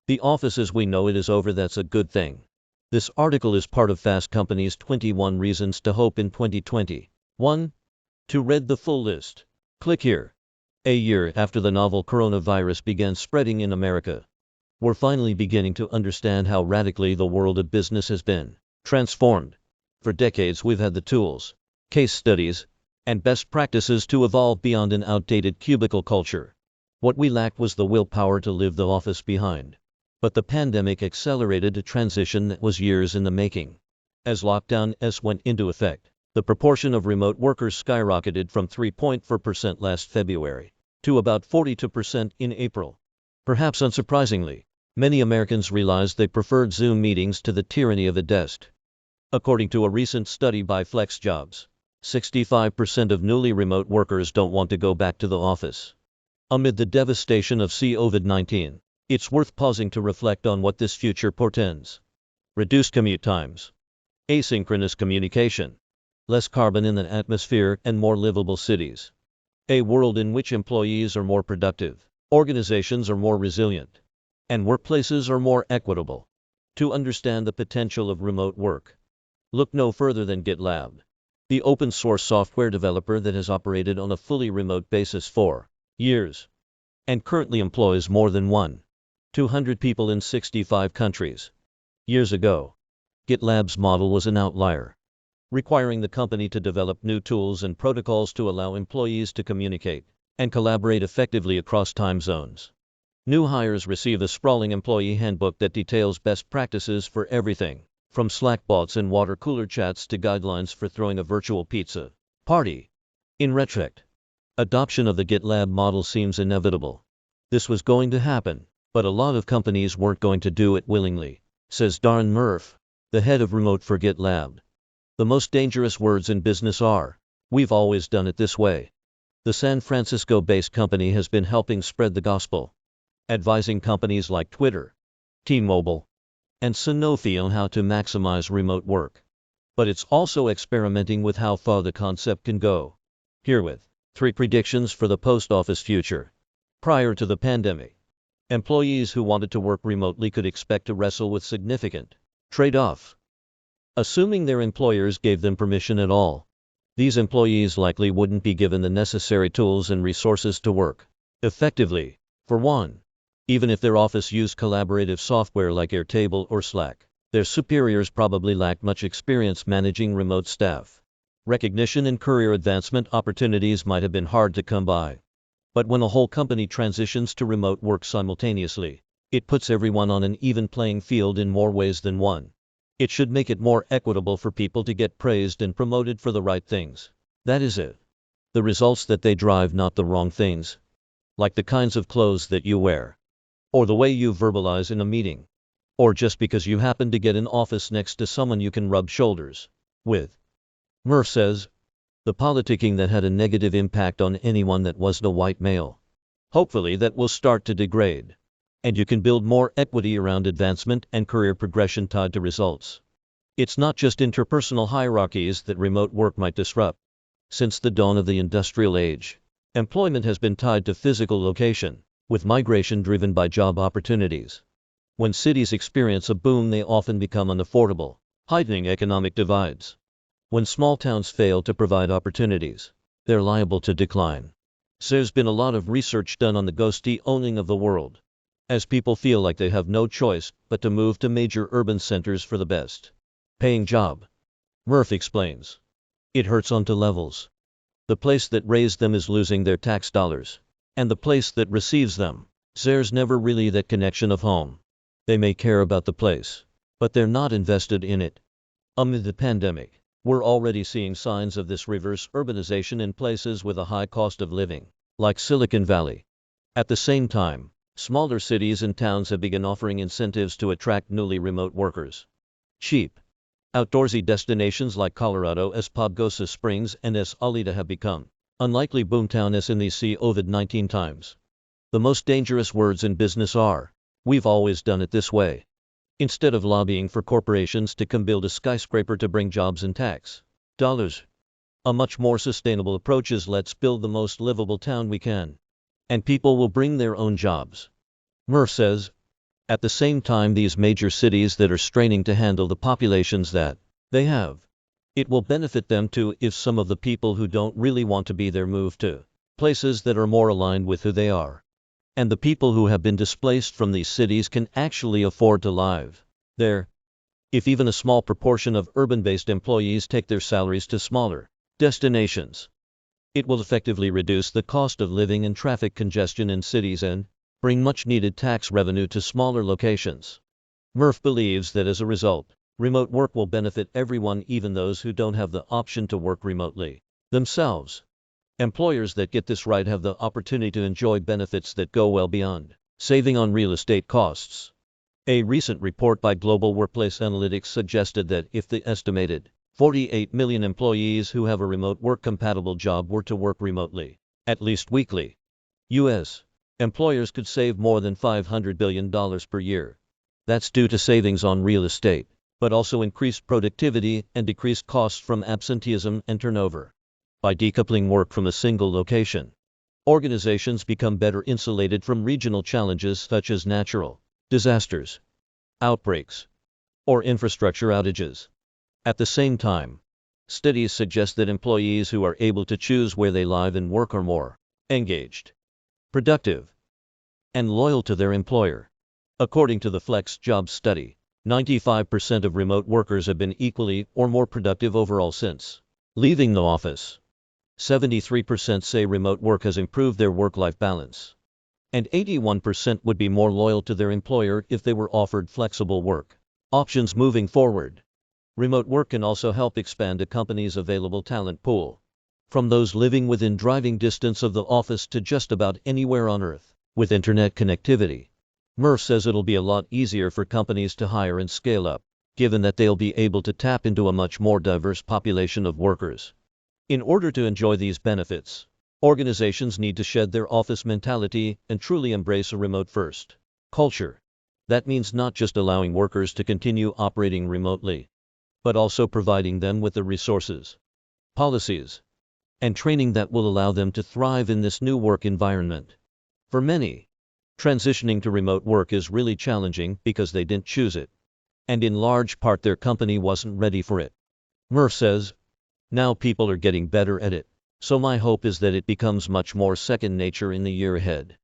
The office as we know it is over. That's a good thing. This article is part of Fast Company's 21 Reasons to Hope in 2020. 1. To read the full list, click here. A year after the novel coronavirus began spreading in America, we're finally beginning to understand how radically the world of business has been transformed. For decades we've had the tools, case studies, and best practices to evolve beyond an outdated cubicle culture. What we lacked was the willpower to leave the office behind. But the pandemic accelerated a transition that was years in the making. As lockdowns went into effect, the proportion of remote workers skyrocketed from 3.4% last February to about 42% in April. Perhaps unsurprisingly, many Americans realized they preferred Zoom meetings to the tyranny of a desk. According to a recent study by FlexJobs, 65% of newly remote workers don't want to go back to the office. Amid the devastation of COVID-19, it's worth pausing to reflect on what this future portends. Reduced commute times, asynchronous communication, less carbon in the atmosphere, and more livable cities. A world in which employees are more productive, organizations are more resilient, and workplaces are more equitable. To understand the potential of remote work, look no further than GitLab, the open-source software developer that has operated on a fully remote basis for years and currently employs more than 200 people in 65 countries. Years ago, GitLab's model was an outlier, requiring the company to develop new tools and protocols to allow employees to communicate and collaborate effectively across time zones. New hires receive a sprawling employee handbook that details best practices for everything, from Slack bots and water cooler chats to guidelines for throwing a virtual pizza party. In retrospect, adoption of the GitLab model seems inevitable. This was going to happen, but a lot of companies weren't going to do it willingly, says Darren Murph, the head of remote for GitLab. The most dangerous words in business are, "We've always done it this way." The San Francisco-based company has been helping spread the gospel, advising companies like Twitter, T-Mobile, and Sanofi on how to maximize remote work. But it's also experimenting with how far the concept can go. Herewith, 3 predictions for the post office future. Prior to the pandemic, employees who wanted to work remotely could expect to wrestle with significant trade-offs. Assuming their employers gave them permission at all, these employees likely wouldn't be given the necessary tools and resources to work effectively. For one, even if their office used collaborative software like Airtable or Slack, their superiors probably lacked much experience managing remote staff. Recognition and career advancement opportunities might have been hard to come by. But when a whole company transitions to remote work simultaneously, it puts everyone on an even playing field in more ways than one. It should make it more equitable for people to get praised and promoted for the right things. That is it. The results that they drive, not the wrong things. Like the kinds of clothes that you wear, or the way you verbalize in a meeting, or just because you happen to get an office next to someone you can rub shoulders with. Murph says, the politicking that had a negative impact on anyone that wasn't a white male. Hopefully that will start to degrade, and you can build more equity around advancement and career progression tied to results. It's not just interpersonal hierarchies that remote work might disrupt. Since the dawn of the industrial age, employment has been tied to physical location, with migration driven by job opportunities. When cities experience a boom, they often become unaffordable, heightening economic divides. When small towns fail to provide opportunities, they're liable to decline. There's been a lot of research done on the ghosty owning of the world, as people feel like they have no choice but to move to major urban centers for the best paying job. Murph explains, it hurts on 2 levels. The place that raised them is losing their tax dollars, and the place that receives them, there's never really that connection of home. They may care about the place, but they're not invested in it. Amid the pandemic, we're already seeing signs of this reverse urbanization in places with a high cost of living, like Silicon Valley. At the same time, smaller cities and towns have begun offering incentives to attract newly remote workers. Cheap, outdoorsy destinations like Colorado's Pagosa Springs and Alita have become unlikely boomtowns in these COVID-19 times. The most dangerous words in business are, "We've always done it this way." Instead of lobbying for corporations to come build a skyscraper to bring jobs and tax dollars, a much more sustainable approach is, let's build the most livable town we can, and people will bring their own jobs. Murph says, At the same time, these major cities that are straining to handle the populations that they have, it will benefit them too if some of the people who don't really want to be there move to places that are more aligned with who they are. And the people who have been displaced from these cities can actually afford to live there. If even a small proportion of urban-based employees take their salaries to smaller destinations, it will effectively reduce the cost of living and traffic congestion in cities and bring much-needed tax revenue to smaller locations. Murph believes that as a result, remote work will benefit everyone, even those who don't have the option to work remotely themselves. Employers that get this right have the opportunity to enjoy benefits that go well beyond saving on real estate costs. A recent report by Global Workplace Analytics suggested that if the estimated 48 million employees who have a remote work-compatible job were to work remotely, at least weekly, U.S. employers could save more than $500 billion per year. That's due to savings on real estate, but also increased productivity and decreased costs from absenteeism and turnover. By decoupling work from a single location, organizations become better insulated from regional challenges such as natural disasters, outbreaks, or infrastructure outages. At the same time, studies suggest that employees who are able to choose where they live and work are more engaged, productive, and loyal to their employer. According to the Flex Jobs study, 95% of remote workers have been equally or more productive overall since leaving the office. 73% say remote work has improved their work-life balance, and 81% would be more loyal to their employer if they were offered flexible work options moving forward. Remote work can also help expand a company's available talent pool, from those living within driving distance of the office to just about anywhere on Earth. With internet connectivity, Murph says it'll be a lot easier for companies to hire and scale up, given that they'll be able to tap into a much more diverse population of workers. In order to enjoy these benefits, organizations need to shed their office mentality and truly embrace a remote-first culture. That means not just allowing workers to continue operating remotely, but also providing them with the resources, policies, and training that will allow them to thrive in this new work environment. For many, transitioning to remote work is really challenging because they didn't choose it, and in large part their company wasn't ready for it. Murph says, now people are getting better at it, so my hope is that it becomes much more second nature in the year ahead.